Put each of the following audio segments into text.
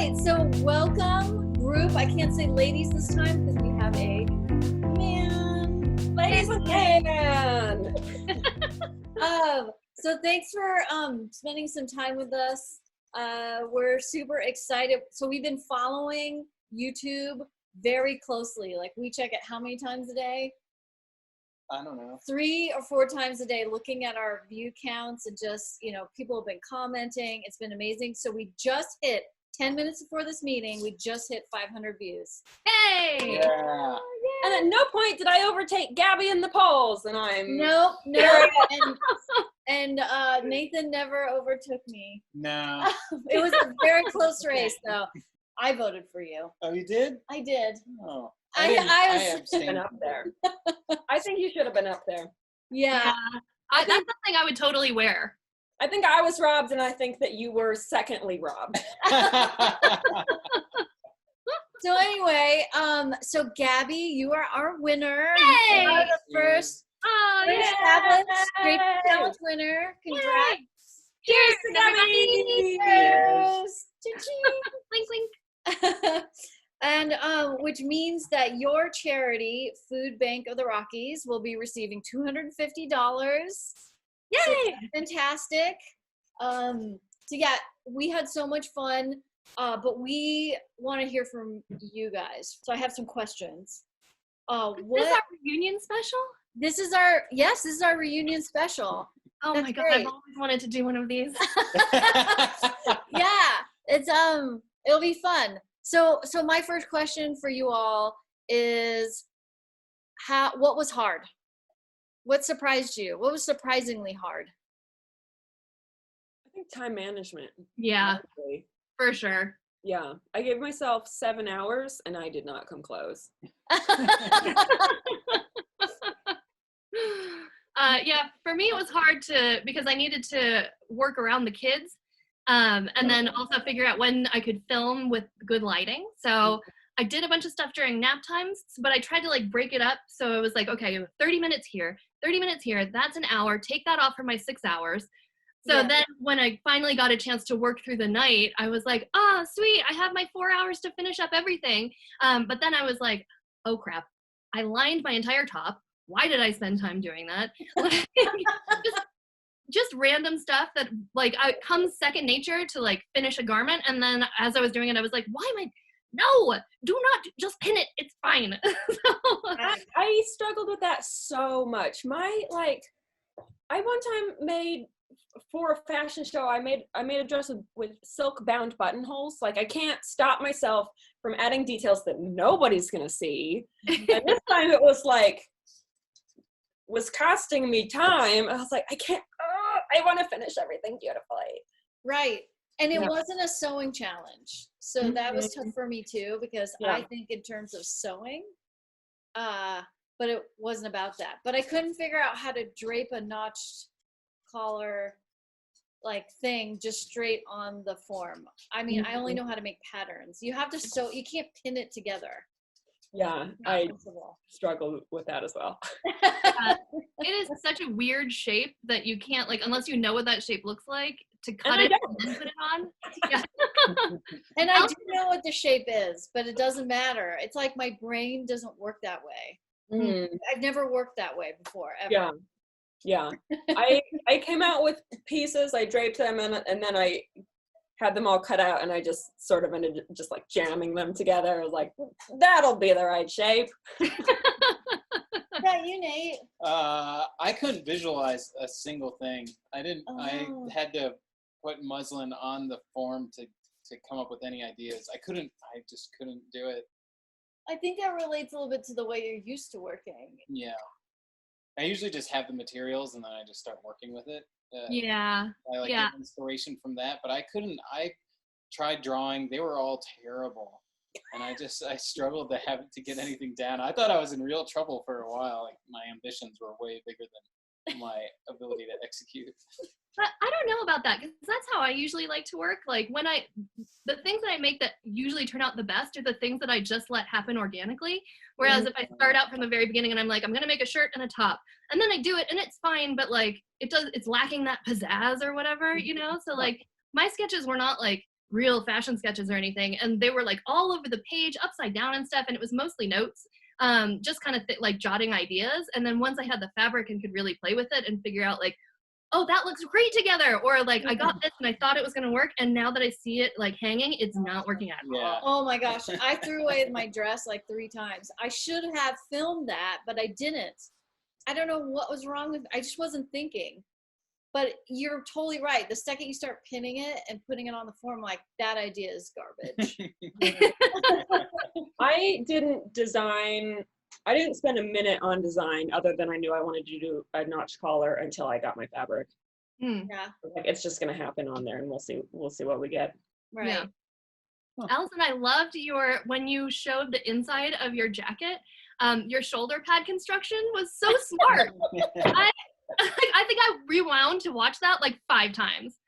right, so welcome, group. I can't say ladies this time because we have a man. Ladies with man. So thanks for spending some time with us. We're super excited. So we've been following YouTube very closely. Like, we check it how many times a day? I don't know. 3 or 4 times a day, looking at our view counts, and just, people have been commenting. It's been amazing. So we just hit 10 minutes before this meeting, we just hit 500 views. Hey! Yeah. And at no point did I overtake Gabby in the polls, and I'm No. And Nathan never overtook me. No. It was a very close race, though. I voted for you. Oh, you did? I did. Oh. I was been up there. I think you should have been up there. Yeah. That's something I would totally wear. I think I was robbed, and I think that you were secondly robbed. So anyway, so Gabby, you are our winner. Yay! You are the first FABLIBS Draping Challenge winner. Congrats. Cheers, Gabby! Cheers. Clink, clink. And which means that your charity, Food Bank of the Rockies, will be receiving $250. Yay! So fantastic. So yeah, we had so much fun, but we want to hear from you guys. So I have some questions. Is this our reunion special? This is our reunion special. Oh That's my God, great. I've always wanted to do one of these. Yeah, it's it'll be fun. So my first question for you all is, what was hard? What surprised you? What was surprisingly hard? I think time management. Yeah, honestly. for sure. Yeah. I gave myself 7 hours, and I did not come close. Yeah, for me it was hard because I needed to work around the kids, and then also figure out when I could film with good lighting. So I did a bunch of stuff during nap times, but I tried to break it up. So it was like, okay, 30 minutes here, 30 minutes here, that's an hour, take that off for my 6 hours. So then when I finally got a chance to work through the night, I was like, oh, sweet, I have my 4 hours to finish up everything. But then I was like, oh crap, I lined my entire top. Why did I spend time doing that? just random stuff that comes second nature to finish a garment. And then as I was doing it, I was like, why am I? No, do not just pin it. It's fine. I struggled with that so much. I one time made, for a fashion show, I made a dress with silk bound buttonholes. I can't stop myself from adding details that nobody's gonna see. And this time it was costing me time. I was like, I can't. I want to finish everything beautifully. Right. And it wasn't a sewing challenge. So that was tough for me too, because I think in terms of sewing, but it wasn't about that. But I couldn't figure out how to drape a notched collar thing just straight on the form. I mean, I only know how to make patterns. You have to sew, you can't pin it together. Yeah, I struggle with that as well. It is such a weird shape that you can't, unless you know what that shape looks like, to cut it and then put it on. Yeah. And I do know what the shape is, but it doesn't matter. It's like my brain doesn't work that way. I've never worked that way before, ever. Yeah. I came out with pieces, I draped them, and then I had them all cut out, and I just sort of ended just jamming them together. I was like, that'll be the right shape. Yeah, you, Nate. I couldn't visualize a single thing. I didn't. Oh. I had to put muslin on the form to come up with any ideas. I just couldn't do it. I think that relates a little bit to the way you're used to working. Yeah. I usually just have the materials and then I just start working with it. Yeah. I get inspiration from that, but I couldn't. I tried drawing; they were all terrible, and I struggled to get anything down. I thought I was in real trouble for a while. My ambitions were way bigger than my ability to execute. But I don't know about that, because that's how I usually like to work. The things that I make that usually turn out the best are the things that I just let happen organically. Whereas if I start out from the very beginning and I'm like, I'm going to make a shirt and a top, and then I do it and it's fine, but it's lacking that pizzazz or whatever, So my sketches were not real fashion sketches or anything, and they were like all over the page, upside down and stuff, and it was mostly notes, just kind of like jotting ideas. And then once I had the fabric and could really play with it and figure out like, oh, that looks great together, or like I got this and I thought it was gonna work, and now that I see it like hanging, it's not working at all. Oh my gosh, I threw away my dress like 3 times. I should have filmed that, but I didn't. I don't know what was wrong with, I just wasn't thinking. But you're totally right. The second you start pinning it and putting it on the form, like, that idea is garbage. I didn't spend a minute on design other than I knew I wanted to do a notch collar until I got my fabric. Yeah. Like, it's just gonna happen on there, and we'll see what we get. Right. Yeah. Allison, I loved when you showed the inside of your jacket, your shoulder pad construction was so smart. I think I rewound to watch that like 5 times.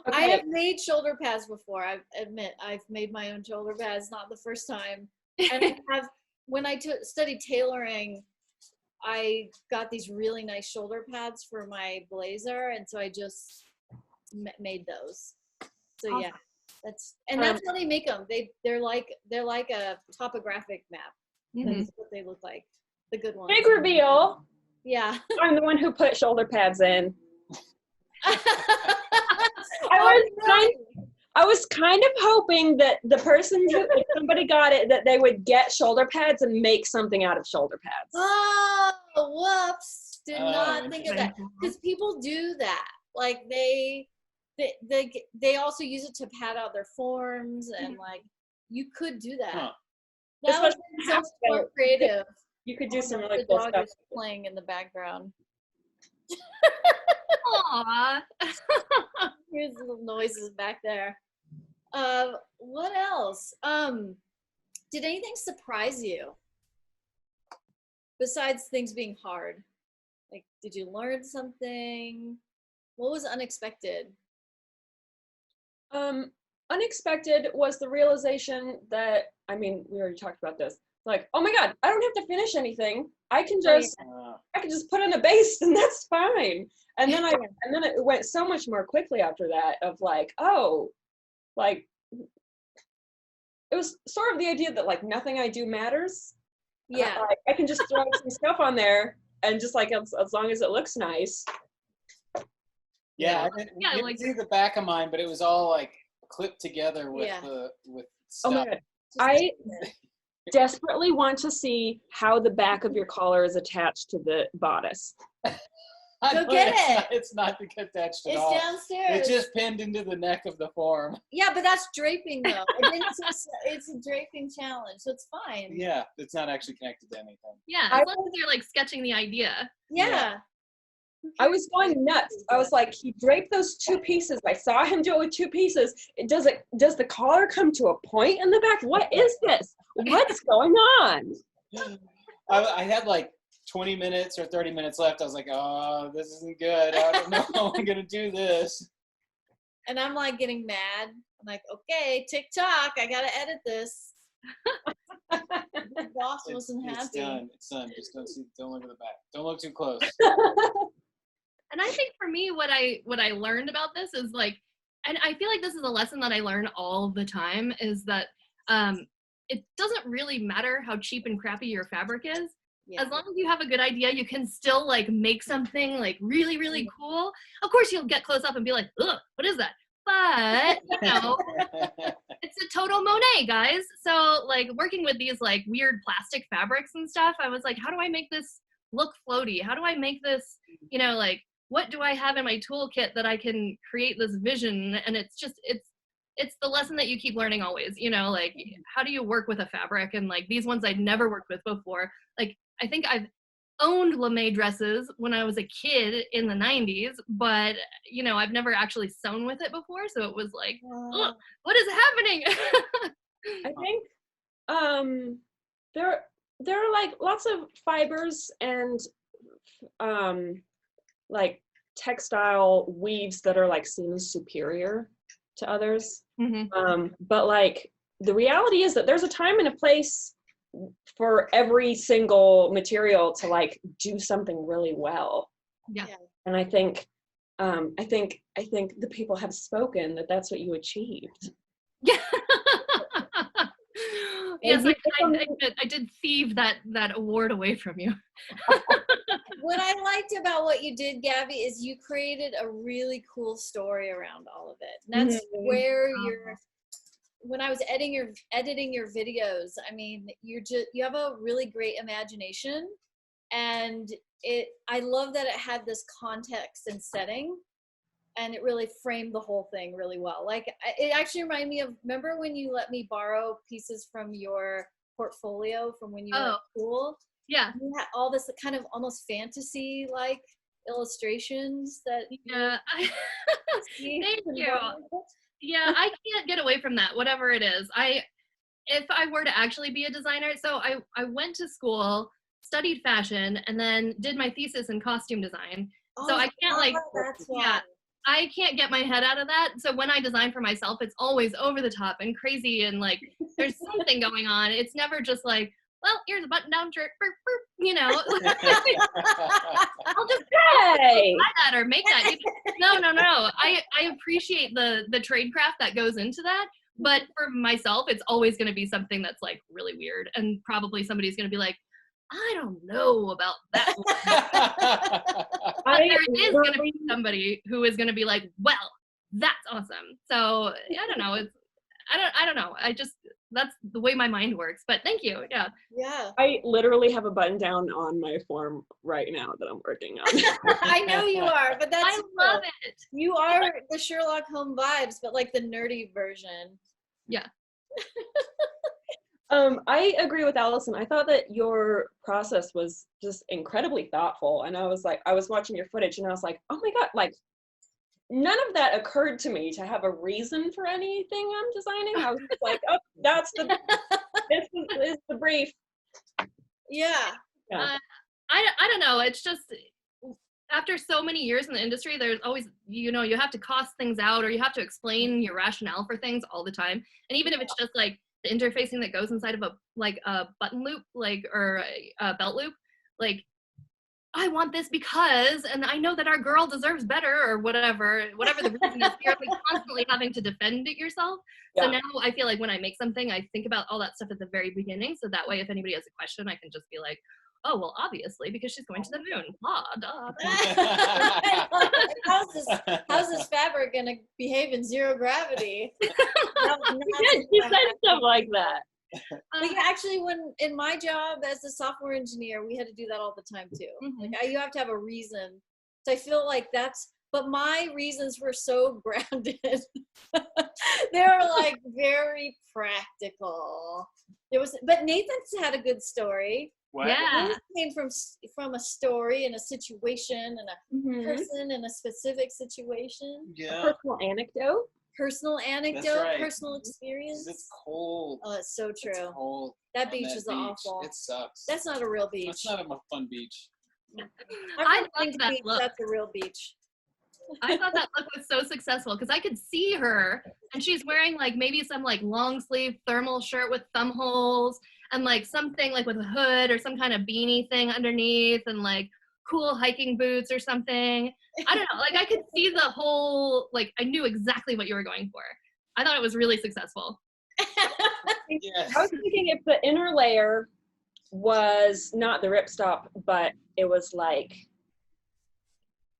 Okay. I have made shoulder pads before. I admit I've made my own shoulder pads, not the first time. And when I studied tailoring, I got these really nice shoulder pads for my blazer, and so I just made those. So yeah, that's how they make them. They're like a topographic map. That's what they look like. The good ones. Big reveal. Yeah. I'm the one who put shoulder pads in. I was kind of hoping that the person if somebody got it, that they would get shoulder pads and make something out of shoulder pads. Oh, whoops. Did not think of that. Because people do that. Like they also use it to pad out their forms, and like you could do that. Huh. That would be so more creative. You could do some really cool stuff. Playing in the background. Aww. Here's little noises back there. What else? Did anything surprise you besides things being hard? Like, did you learn something? What was unexpected? Unexpected was the realization that, I mean, we already talked about this. Like, oh my God, I don't have to finish anything. I can just put in a base and that's fine. And then it went so much more quickly after that of like, oh, like, it was sort of the idea that like nothing I do matters. Yeah. I can just throw some stuff on there and just like, as long as it looks nice. Yeah, I didn't see the back of mine, but it was all like clipped together with stuff. Oh my God. I desperately want to see how the back of your collar is attached to the bodice. Go get it. It's not attached at all. It's downstairs. It's just pinned into the neck of the form. Yeah, but that's draping though. It's a draping challenge, so it's fine. Yeah, it's not actually connected to anything. Yeah, as long as you're like sketching the idea. Yeah. I was going nuts. I was like, he draped those 2 pieces. I saw him do it with 2 pieces. Does the collar come to a point in the back? What is this? What's going on? I had like 20 minutes or 30 minutes left. I was like, oh, this isn't good. I don't know how I'm going to do this. And I'm like getting mad. I'm like, okay, TikTok, I got to edit this. The boss wasn't happy. It's done. Just don't look at the back. Don't look too close. And I think for me, what I learned about this is like, and I feel like this is a lesson that I learn all the time, is that it doesn't really matter how cheap and crappy your fabric is. Yeah. As long as you have a good idea, you can still like make something like really, really cool. Of course, you'll get close up and be like, ugh, what is that? But, you know, it's a total Monet, guys. So like working with these like weird plastic fabrics and stuff, I was like, how do I make this look floaty? How do I make this, you know, like, what do I have in my toolkit that I can create this vision? And it's the lesson that you keep learning always, you know, like, how do you work with a fabric? And like these ones I'd never worked with before. Like, I think I've owned lame dresses when I was a kid in the 90s, but you know, I've never actually sewn with it before. So it was like, what is happening? I think there are like lots of fibers and like textile weaves that are like seen as superior to others. But like the reality is that there's a time and a place for every single material to like do something really well. Yeah. And I think the people have spoken that that's what you achieved. Yeah. Yes, I did thieve that award away from you. What I liked about what you did, Gabby, is you created a really cool story around all of it. And that's where when I was editing your videos, I mean, you have a really great imagination, and I love that it had this context and setting, and it really framed the whole thing really well. Like, it actually reminded me of, remember when you let me borrow pieces from your portfolio from when you were at school? Yeah. You had all this kind of almost fantasy like illustrations that thank you. Yeah, I can't get away from that, whatever it is. If I were to actually be a designer, so I went to school, studied fashion, and then did my thesis in costume design. So I can't I can't get my head out of that. So when I design for myself, it's always over the top and crazy, and like there's something going on. It's never just like, well, here's a button-down shirt, you know. I'll just buy that or make that. No. I appreciate the trade craft that goes into that, but for myself, it's always going to be something that's like really weird, and probably somebody's going to be like, I don't know about that but there is going to be somebody who is going to be like, well, that's awesome. So I don't know. I don't know. That's the way my mind works, but thank you. Yeah. I literally have a button down on my form right now that I'm working on. I know you are, but I love it. You are the Sherlock Holmes vibes, but like the nerdy version. Yeah. I agree with Allison. I thought that your process was just incredibly thoughtful, and I was watching your footage and I was like, oh my God, like none of that occurred to me to have a reason for anything I'm designing. I was just like, oh, this is the brief. Yeah. I don't know. It's just, after so many years in the industry, there's always, you have to cost things out, or you have to explain your rationale for things all the time. And even if it's just like the interfacing that goes inside of a button loop, or a belt loop, like, I want this because, and I know that our girl deserves better, or whatever the reason is, you're like constantly having to defend it yourself. Yeah. So now I feel like when I make something, I think about all that stuff at the very beginning. So that way, if anybody has a question, I can just be like, oh, well, obviously, because she's going to the moon. Blah, duh. How's this fabric going to behave in zero gravity? You said stuff like that. But yeah, actually, when in my job as a software engineer, we had to do that all the time too. Like, you have to have a reason. So I feel like but my reasons were so grounded. They were like very practical. But Nathan's had a good story. What? Yeah. It came from a story and a situation and a person in a specific situation. Yeah. A personal anecdote. Right. Personal experience. It's cold. Oh, it's so true. It's cold. That beach is awful. It sucks. That's not a real beach. That's not a fun beach. I love that look. That's a real beach. I thought that look was so successful because I could see her, and she's wearing like maybe some like long sleeve thermal shirt with thumb holes, and like something like with a hood or some kind of beanie thing underneath, and like cool hiking boots or something. I don't know, like I could see the whole, like I knew exactly what you were going for. I thought it was really successful. Yes. I was thinking if the inner layer was not the ripstop, but it was like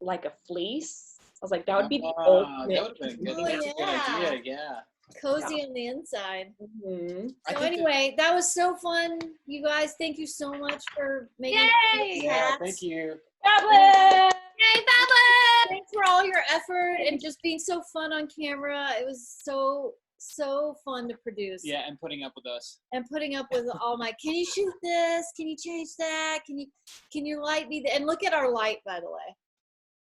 a fleece. I was like, that would be the ultimate. That would have been good. That's a good idea. Yeah. Cozy on the inside. Mm-hmm. So anyway, that was so fun, you guys. Thank you so much for making Yay! Yeah, thank you. FABLIBS! Yay, FABLIBS! Thanks for all your effort and just being so fun on camera. It was so fun to produce. Yeah, and putting up with us. And putting up with all my, can you shoot this? Can you change that? Can your light be there? And look at our light, by the way.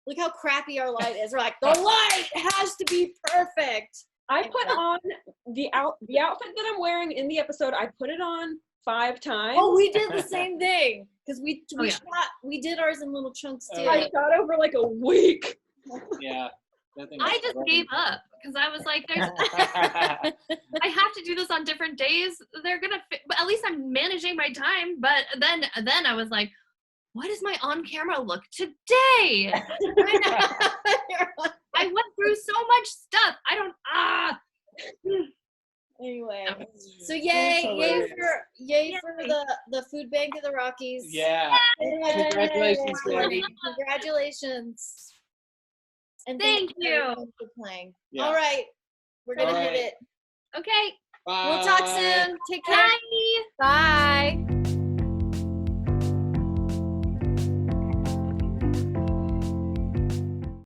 Look how crappy our light is. We're like, the light has to be perfect. I put on the outfit that I'm wearing in the episode. I put it on 5 times. Oh, we did the same thing because we did ours in little chunks too. I shot over like a week. Yeah. I just gave up because I was like, I have to do this on different days. They're gonna, but at least I'm managing my time. But then I was like, what is my on-camera look today? I went through so much stuff. Anyway, Oh. so yay for the food bank of the Rockies. Yeah. Congratulations, Gabby. Congratulations. And Thank you. everyone for playing. Yeah. All right, we're gonna hit it. Okay. Bye. We'll talk soon. Take care. Bye. Bye.